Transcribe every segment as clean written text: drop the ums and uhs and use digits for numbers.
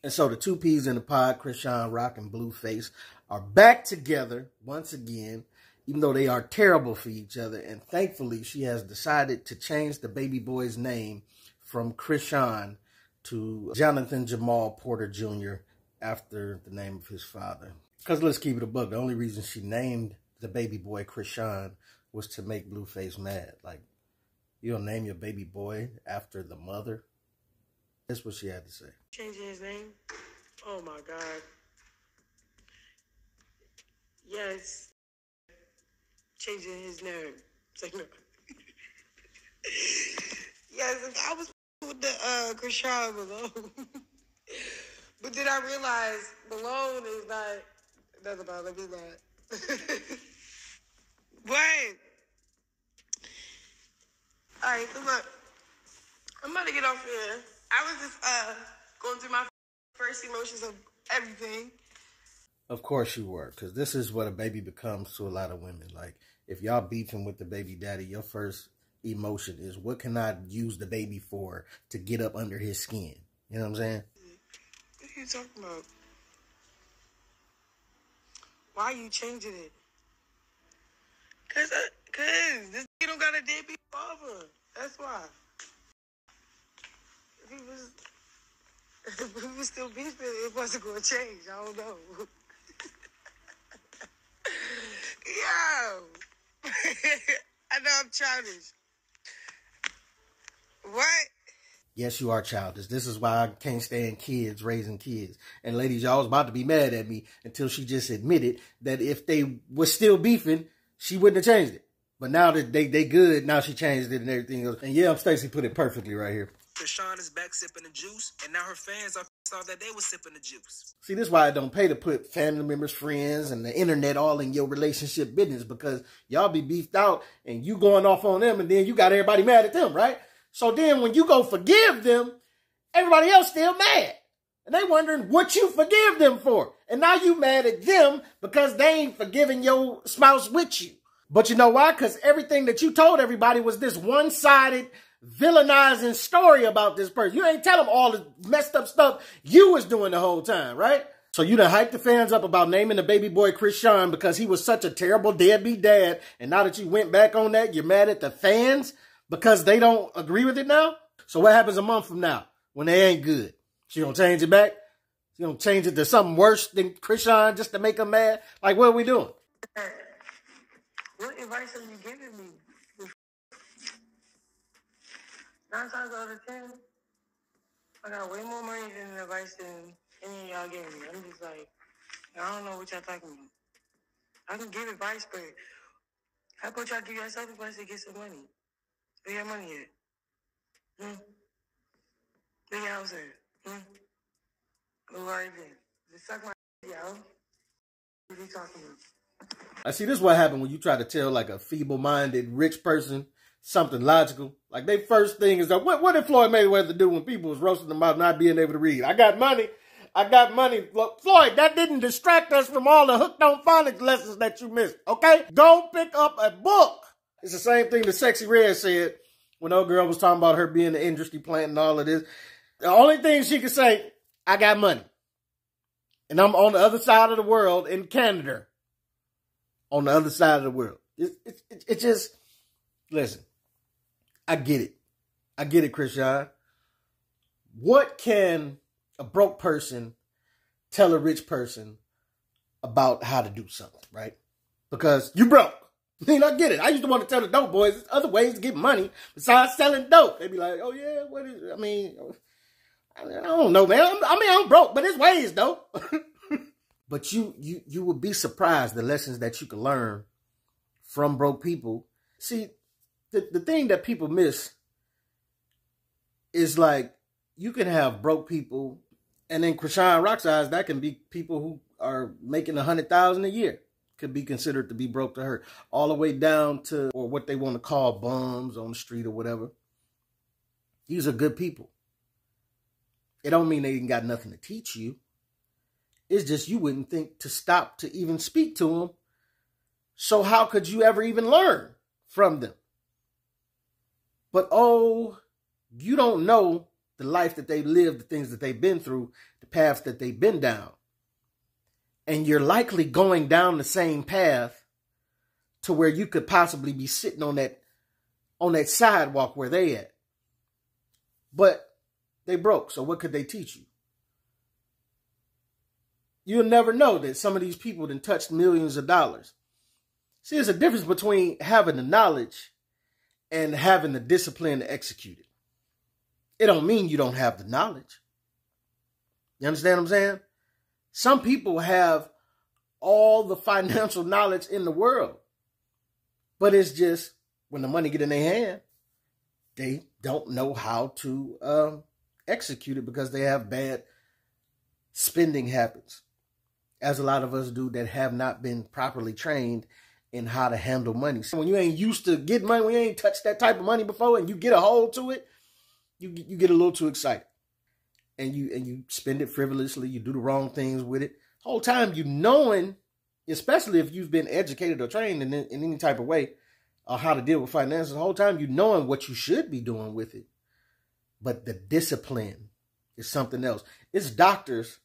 And so the two peas in the pod, Chrisean Rock and Blueface, are back together once again, even though they are terrible for each other. And thankfully, she has decided to change the baby boy's name from Chrisean to Jonathan Jamal Porter Jr. after the name of his father. Because let's keep it a buck, the only reason she named the baby boy Chrisean was to make Blueface mad. Like, you don't name your baby boy after the mother? That's what she had to say. Changing his name? Oh my God. Yes. Changing his name. It's like, no. Yes, I was with the Chrisean Malone. But then I realized Malone is not, it doesn't bother me not. But, alright, so look, I'm about to get off here. I was just going through my first emotions of everything. Of course you were, because this is what a baby becomes to a lot of women. Like, if y'all beefing with the baby daddy, your first emotion is, what can I use the baby for to get up under his skin? You know what I'm saying? What are you talking about? Why are you changing it? Cause this nigga don't got a deadbeat father. That's why. If we was still beefing, it wasn't gonna change. I don't know. Yo, I know I'm childish. What? Yes, you are childish. This is why I can't stand kids raising kids. And ladies, y'all was about to be mad at me until she just admitted that if they were still beefing, she wouldn't have changed it. But now that they good, now she changed it and everything else. And yeahimstacie put it perfectly right here. Chrisean is back sipping the juice, and now her fans are pissed off that they was sipping the juice. See, this is why it don't pay to put family members, friends, and the internet all in your relationship business, because y'all be beefed out and you going off on them, and then you got everybody mad at them, right? So then when you go forgive them, everybody else still mad. And they wondering what you forgive them for. And now you mad at them because they ain't forgiving your spouse with you. But you know why? Because everything that you told everybody was this one-sided, villainizing story about this person. You ain't tell them all the messed up stuff you was doing the whole time, right? So you done hyped the fans up about naming the baby boy Chrisean because he was such a terrible deadbeat dad. And now that you went back on that, you're mad at the fans because they don't agree with it now? So what happens a month from now when they ain't good? She gonna change it back? She gonna change it to something worse than Chrisean just to make them mad? Like, what are we doing? What advice are you giving me? 9 times out of 10, I got way more money than the advice than any of y'all gave me. I'm just like, I don't know what y'all talking about. I can give advice, but how about y'all give yourself advice to get some money? Where your money at? Where your house at? Go right there. Just suck my y'all. What are you talking about? I see, this is what happened when you try to tell like a feeble-minded rich person something logical. Like, their first thing is that what did Floyd Mayweather do when people was roasting him about not being able to read? I got money. I got money. Look, Floyd, that didn't distract us from all the hooked on phonics lessons that you missed, okay? Go pick up a book. It's the same thing that Sexy Red said when old girl was talking about her being the industry plant and all of this. The only thing she could say, I got money. And I'm on the other side of the world in Canada. On the other side of the world. It just, listen, I get it. I get it, Chrisean. What can a broke person tell a rich person about how to do something, right? Because you broke. I mean, I get it. I used to want to tell the dope boys there's other ways to get money besides selling dope. They'd be like, oh yeah, what is it? I mean, I don't know, man. I'm broke, but there's ways, though. But you would be surprised the lessons that you can learn from broke people. See, the thing that people miss is like, you can have broke people, and in Chrisean Rock's eyes, that can be people who are making $100,000 a year. Could be considered to be broke to her. All the way down to, or what they want to call bums on the street or whatever. These are good people. It don't mean they ain't got nothing to teach you. It's just you wouldn't think to stop to even speak to them. So how could you ever even learn from them? But oh, you don't know the life that they lived, the things that they've been through, the paths that they've been down. And you're likely going down the same path to where you could possibly be sitting on that sidewalk where they at. But they broke, so what could they teach you? You'll never know that some of these people done touched millions of dollars. See, there's a difference between having the knowledge and having the discipline to execute it. It don't mean you don't have the knowledge. You understand what I'm saying? Some people have all the financial knowledge in the world, but it's just when the money get in their hand, they don't know how to execute it because they have bad spending habits, as a lot of us do that have not been properly trained in how to handle money. So when you ain't used to get money, when you ain't touched that type of money before and you get a hold to it, you get a little too excited. And you spend it frivolously, you do the wrong things with it. The whole time you knowing, especially if you've been educated or trained in any type of way, or how to deal with finances, the whole time you knowing what you should be doing with it. But the discipline is something else. It's doctors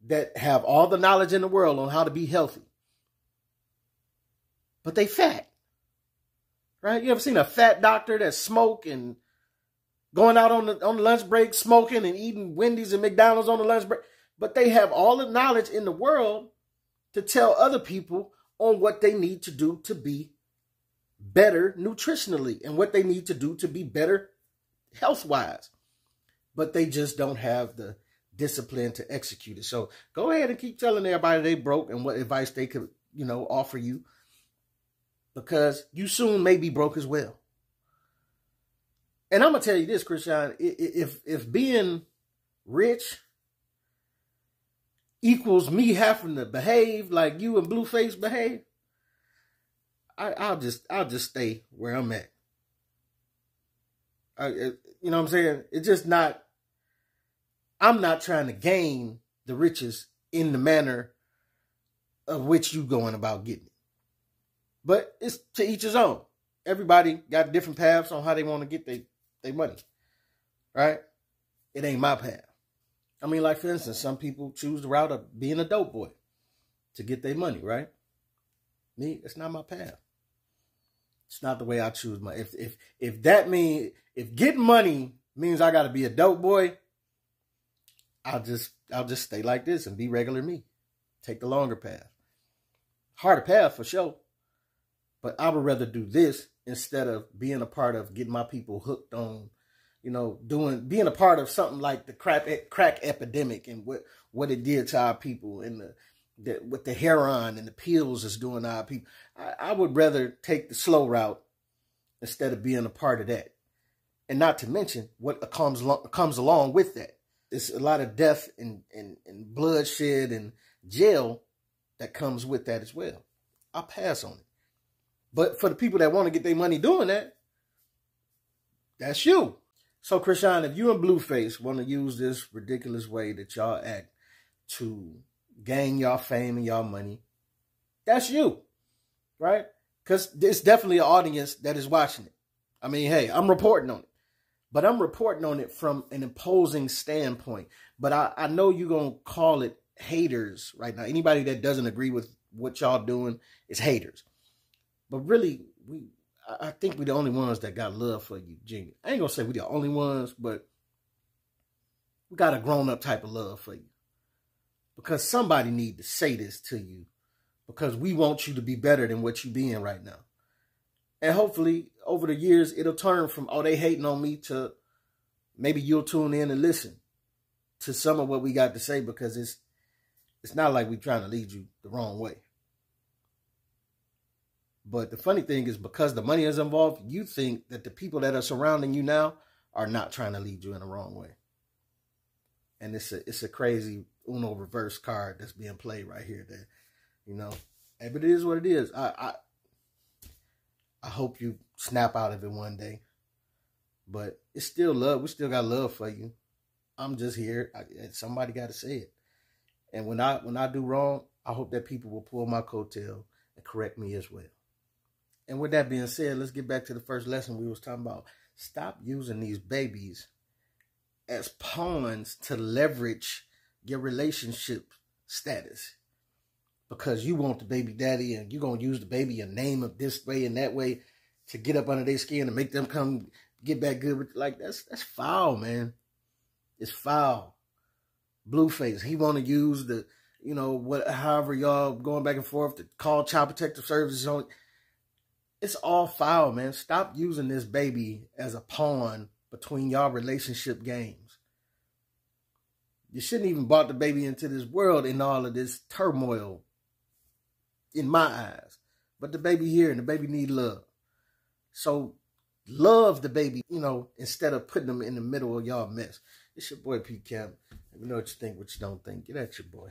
that have all the knowledge in the world on how to be healthy, but they fat, right? You ever seen a fat doctor that smoke and going out on the lunch break smoking and eating Wendy's and McDonald's on the lunch break? But they have all the knowledge in the world to tell other people on what they need to do to be better nutritionally and what they need to do to be better health-wise. But they just don't have the discipline to execute it. So go ahead and keep telling everybody they broke and what advice they could, offer you, because you soon may be broke as well. And I'm going to tell you this, Chrisean, if being rich equals me having to behave like you and Blueface behave, I'll just stay where I'm at. You know what I'm saying? It's just not, I'm not trying to gain the riches in the manner of which you going about getting it. But it's to each his own. Everybody got different paths on how they want to get their money, right? It ain't my path. I mean, like, for instance, some people choose the route of being a dope boy to get their money, right? Me, it's not my path. It's not the way I choose my. If that means, if getting money means I got to be a dope boy, I'll just stay like this and be regular me. Take the longer path. Harder path for sure. But I would rather do this instead of being a part of getting my people hooked on, being a part of something like the crack epidemic and what it did to our people, and what the heroin and the pills is doing to our people. I would rather take the slow route instead of being a part of that. And not to mention what comes along with that. It's a lot of death and bloodshed and jail that comes with that as well. I'll pass on it. But for the people that want to get their money doing that, that's you. So, Chrisean, if you and Blueface want to use this ridiculous way that y'all act to gain y'all fame and y'all money, that's you, right? Because there's definitely an audience that is watching it. I mean, hey, I'm reporting on it. But I'm reporting on it from an opposing standpoint. But I know you're going to call it haters right now. Anybody that doesn't agree with what y'all doing is haters. But really, I think we're the only ones that got love for you, genuine. I ain't going to say we're the only ones, but we got a grown-up type of love for you. Because somebody need to say this to you. Because we want you to be better than what you being right now. And hopefully, over the years, it'll turn from, oh, they hating on me, to maybe you'll tune in and listen to some of what we got to say, because it's not like we're trying to lead you the wrong way. But the funny thing is, because the money is involved, you think that the people that are surrounding you now are not trying to lead you in the wrong way. And it's a crazy Uno reverse card that's being played right here. That, but it is what it is. I hope you snap out of it one day. But it's still love. We still got love for you. I'm just here. Somebody got to say it. And when I do wrong, I hope that people will pull my coattail and correct me as well. And with that being said, let's get back to the first lesson we was talking about. Stop using these babies as pawns to leverage your relationship status because you want the baby daddy and you're going to use the baby and name him this way and that way to get up under their skin and make them come get back good with, like, that's foul, man. It's foul. Blueface, he want to use the, you know, however y'all going back and forth to call child protective services on. It's all foul, man. Stop using this baby as a pawn between y'all relationship games. You shouldn't even brought the baby into this world in all of this turmoil, in my eyes. But the baby here and the baby need love. So love the baby, you know, instead of putting them in the middle of y'all mess. It's your boy P. Camp. Let me know what you think, what you don't think. Get at your boy.